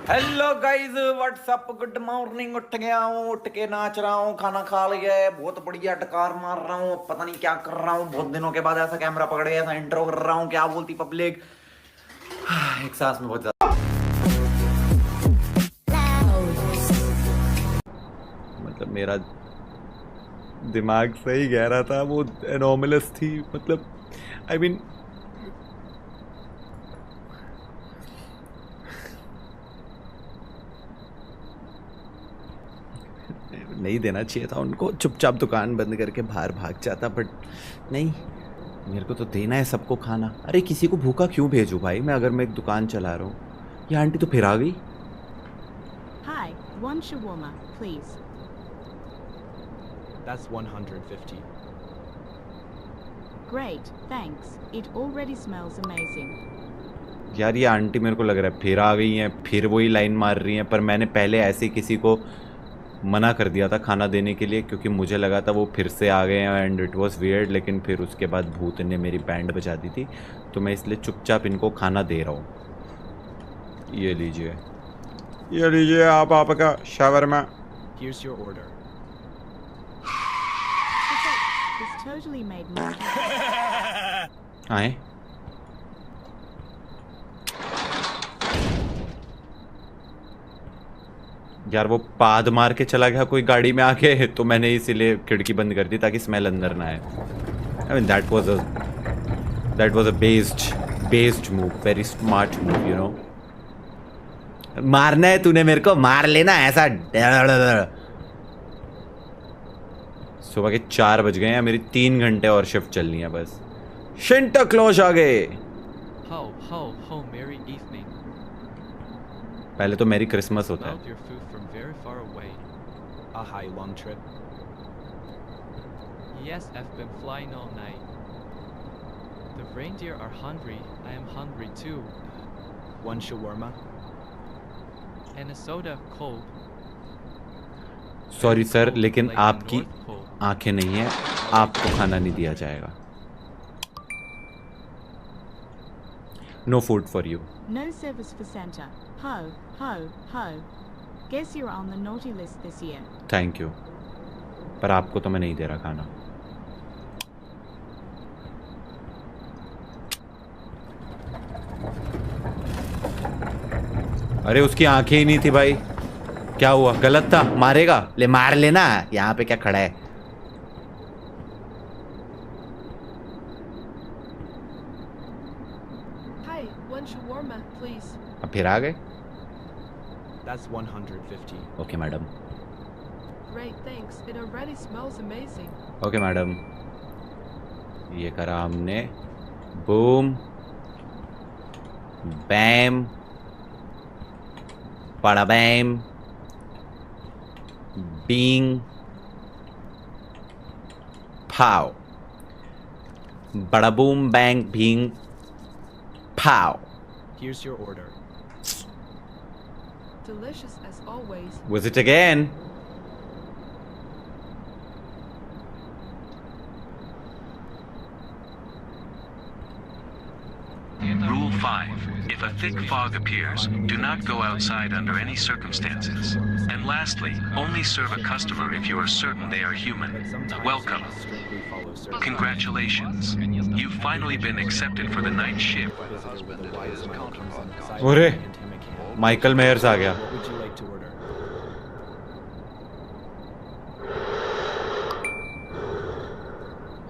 Hello guys, what's up, good morning. उठ गया हूँ, उठ के नाच रहा हूँ, खाना खा लिया है, बहुत बढ़िया टकार मार रहा हूँ। पता नहीं क्या कर रहा हूँ, बहुत दिनों के बाद ऐसा कैमरा पकड़ के ऐसा इंट्रो कर रहा हूँ। क्या बोलती पब्लिक। एक सांस में बहुत ज्यादा, मतलब मेरा दिमाग सही कह रहा था, वो एनोमलस थी। मतलब आई मीन नहीं देना चाहिए था उनको, चुपचाप दुकान बंद करके बाहर भाग जाता, बट नहीं, मेरे को तो देना है सबको खाना। अरे किसी को भूखा क्यों भेजूं भाई मैं, अगर मैं एक दुकान चला रहा हूँ। ये आंटी तो फिर आ गई। Hi, one shawarma, please. That's 150. Great, thanks. It already smells amazing. यार ये आंटी मेरे को लग रहा है फिर आ गई हैं, फिर वही लाइन मार रही हैं। पर मैंने पहले ऐसे किसी को मना कर दिया था खाना देने के लिए, क्योंकि मुझे लगा था वो फिर से आ गए हैं एंड इट वाज वियर्ड। लेकिन फिर उसके बाद भूत ने मेरी बैंड बजा दी थी, तो मैं इसलिए चुपचाप इनको खाना दे रहा हूँ। ये लीजिए आप आपका shawarma. Here's your order. This totally made me आए यार, वो पाद मार के चला गया कोई गाड़ी में आके, तो मैंने इसीलिए खिड़की बंद कर दी ताकि स्मेल अंदर ना आए। I mean that was a based move, very smart move, you know. मारना है तूने मेरे को, मार लेना ऐसा। सुबह के 4 बज गए हैं, मेरी 3 घंटे और शिफ्ट चलनी है बस। शिंटा क्लॉज आ गए। Ho, merry evening. पहले तो मेरी क्रिसमस होता Smelled है। your food from very far away. A high long trip. Yes, I've been flying all night. The reindeer are hungry. I am hungry too. One shawarma. And a soda, cold. Sorry sir, Cold, लेकिन like the आपकी North Pole. आंखें नहीं है, आपको खाना नहीं दिया जाएगा। No food for you. no service for Santa. Ho, ho, ho. Guess you're on the naughty list this year. Thank you, पर आपको तो मैं नहीं दे रहा खाना। अरे उसकी आंखें ही नहीं थी भाई, क्या हुआ? गलत था, मारेगा? ले मार लेना, यहाँ पे क्या खड़ा है। Hi, one shawarma, please. अब फिर आ गए। That's 150. Okay madam, Great, thanks. It already smells amazing. Okay madam. ये करा हमने, बूम बैम बड़ा बैम बींग पाव, बड़ा बूम बैंग भींग पाव। Here's your order. Delicious as always. Was it again? Rule 5. If a thick fog appears, do not go outside under any circumstances. And lastly, only serve a customer if you are certain they are human. Welcome. Strictly follow certain Congratulations. You've finally been accepted for the night shift. visited with the wise mountains and the size अरे, of a Timic hand. Michael Myers आ गया। What would you like to order?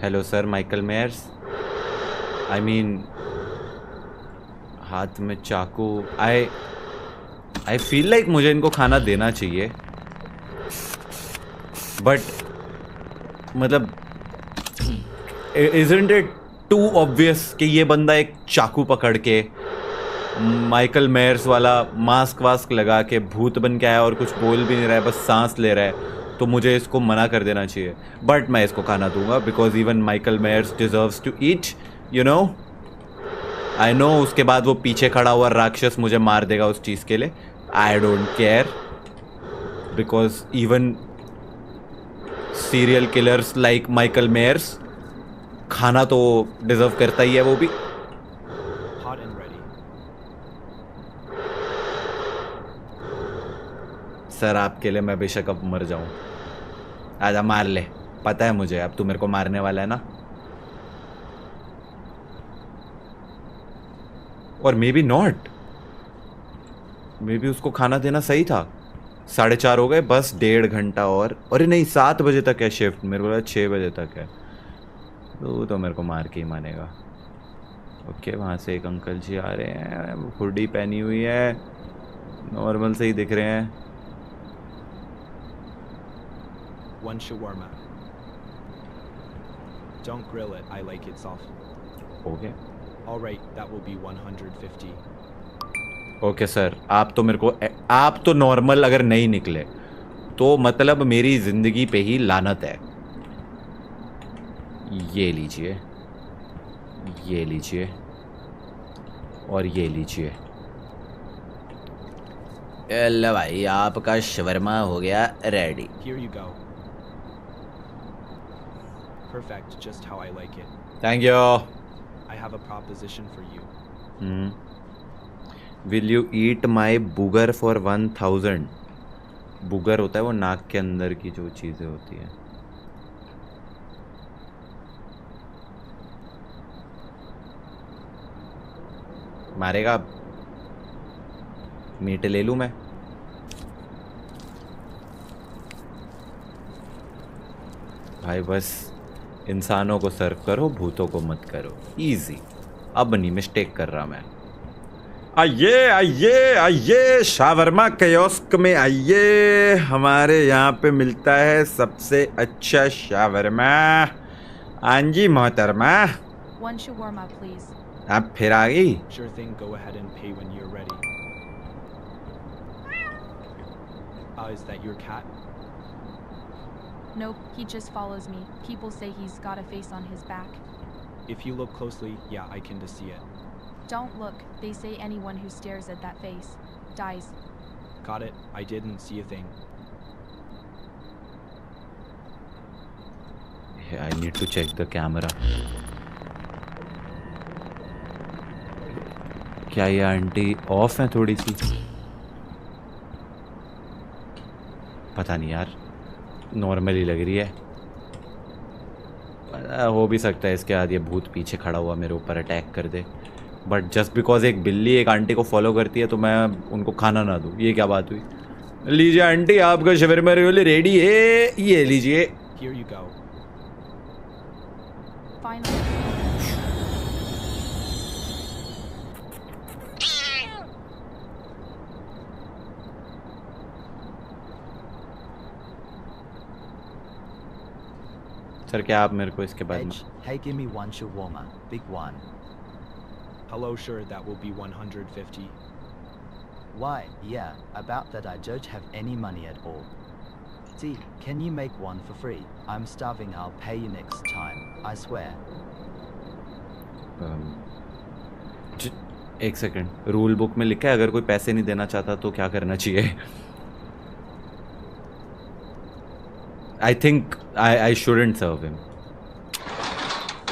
Hello sir, Michael Myers. I mean हाथ में चाकू। I feel like मुझे इनको खाना देना चाहिए, बट मतलब इजंट इट टू ऑब्वियस कि ये बंदा एक चाकू पकड़ के माइकल मेयर्स वाला मास्क वास्क लगा के भूत बन के आया और कुछ बोल भी नहीं रहा है, बस सांस ले रहा है, तो मुझे इसको मना कर देना चाहिए। बट मैं इसको खाना दूंगा because even Michael Myers deserves to eat, you know. I know उसके बाद वो पीछे खड़ा हुआ राक्षस मुझे मार देगा उस चीज़ के लिए। I don't care, because even serial killers like Michael Myers खाना तो डिजर्व करता ही है वो भी। Hot and ready. सर आपके लिए मैं बेशक अब मर जाऊं। आजा मार ले, पता है मुझे अब तू मेरे को मारने वाला है ना। और may be not, may be उसको खाना देना सही था। 4:30 हो गए, बस 1.5 घंटा और। अरे नहीं 7 बजे तक है शिफ्ट, मेरे को 6 बजे तक है। तो मेरे को मार के ही मानेगा। ओके वहाँ से एक अंकल जी आ रहे हैं, हुडी पहनी हुई है, नॉर्मल से ही दिख रहे हैं। 1 shawarma. Don't grill it, I like it soft. Okay Alright, that will be 150. Okay sir, आप तो मेरे को, आप तो नॉर्मल अगर नहीं निकले तो मतलब मेरी ज़िंदगी पे ही लानत है। ये लीजिए, ये लीजिए और ये लीजिए। लो भाई आपका शवरमा हो गया ready. Here you go. Perfect, just how I like it. Thank you. I have a proposition for you. Will you eat my booger for 1000? Booger होता है वो नाक के अंदर की जो चीज़ें होती हैं। मारेगा? मीट ले लूँ मैं? भाई बस इंसानों को सर्व करो, भूतों को मत करो। इजी, अब नहीं मिस्टेक कर रहा मैं। आइए आइए आइए शावरमा कियोस्क में आइए, हमारे यहाँ पे मिलता है सबसे अच्छा शावरमा। हाँ जी मोहतरमा, 1 shawarma, please. आप फिर आ गई? Sure thing, go ahead and pay when you're ready. Is that your cat? Nope, he just follows me. People say he's got a face on his back. If you look closely, yeah, I can see it. Don't look. They say anyone who stares at that face dies. Got it, I didn't see a thing. I need to check the camera. क्या ये aunty of है थोड़ी सी? पता नहीं यार, normal ही लग रही है। हो भी सकता है इसके बाद ये भूत पीछे खड़ा हुआ मेरे ऊपर अटैक कर दे, बट जस्ट बिकॉज एक बिल्ली एक आंटी को फॉलो करती है तो मैं उनको खाना ना दूँ, ये क्या बात हुई? लीजिए आंटी, आपका शवरमा रोल रेडी है, ये लीजिए। Here you go. Finally. Sir क्या आप मेरे को इसके बाद में... Hey, give me 1 shawarma, big one. Hello, sure, that will be 150. Why, yeah, about that I don't have any money at all. See, can you make one for free? I'm starving, I'll pay you next time, I swear. एक second, rule book में लिखा है अगर कोई पैसे नहीं देना चाहता तो क्या करना चाहिए? I think I shouldn't serve him.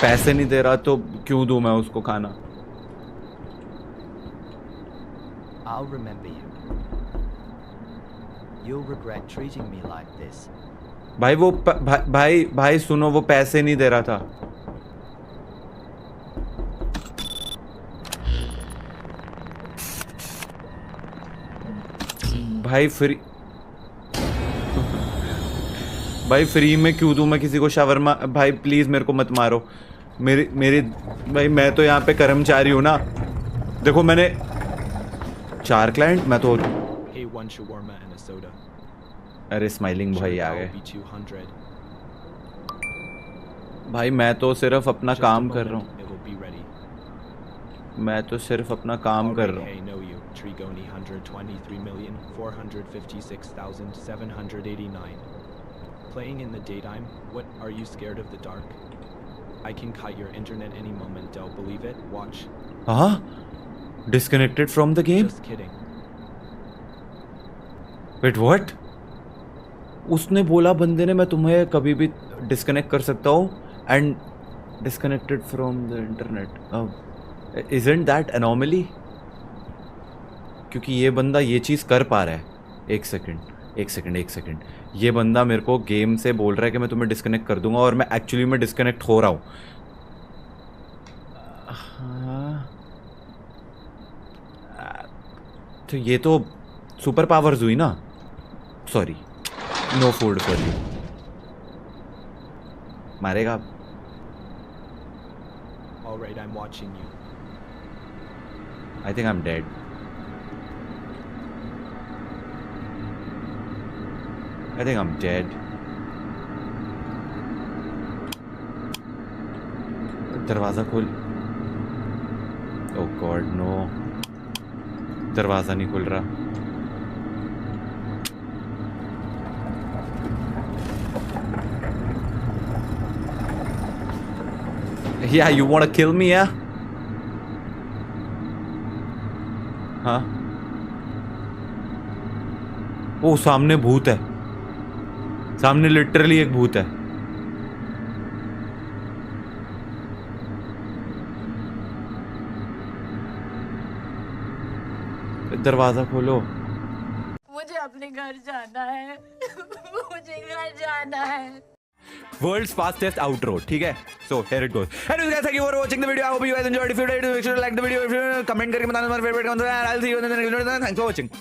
पैसे नहीं दे रहा तो क्यों दूं मैं उसको खाना? I'll remember you. You'll regret treating me like this. भाई वो भाई सुनो, वो पैसे नहीं दे रहा था। भाई फ्री में क्यों दूं मैं किसी को शवरमा? भाई प्लीज मेरे को मत मारो। मेरी भाई मैं तो यहाँ पे कर्मचारी हूँ ना। देखो मैंने 4 क्लाइंट, मैं तो... Hey, 1 shawarma and a soda. अरे स्माइलिंग भाई आ That गए। will be 200. भाई मैं तो सिर्फ अपना Just a काम कर रहा moment, हूँ, it will be ready. मैं तो सिर्फ अपना काम कर रहा Hey, हूँ। know you. Trigoni 123,456,789. Playing in the daytime? What, are you scared of the dark? I can cut your internet any moment, don't believe it? Watch. हाँ? Disconnected from the game? Just kidding. Wait, what? उसने बोला बंदे ने मैं तुम्हें कभी भी disconnect कर सकता हूँ and disconnected from the internet. Isn't that anomaly? क्योंकि ये बंदा ये चीज़ कर पा रहा है। एक सेकंड, एक सेकंड, ये बंदा मेरे को गेम से बोल रहा है कि मैं तुम्हें डिस्कनेक्ट कर दूंगा और मैं एक्चुअली में डिस्कनेक्ट हो रहा हूँ। हाँ, तो ये तो सुपर पावर्स हुई ना। Sorry, no food for you. मारेगा? All right, I'm watching you. I think I am dead. I think I'm dead. दरवाज़ा खोल। Oh God, no. दरवाज़ा नहीं खुल रहा। Yeah, you wanna kill me, yeah? हाँ। ओ, सामने भूत है। सामने लिटरली एक भूत है। दरवाजा खोलो। मुझे अपने घर जाना है। मुझे घर जाना है। World's fastest outro, ठीक है? So here it goes. Anyways guys, thank you for watching the video. I hope you guys enjoyed. If you did, make sure to like the video. If you comment करके बताना तुम्हारा favorite कौन सा है. I'll see you in the next video. Thanks for watching.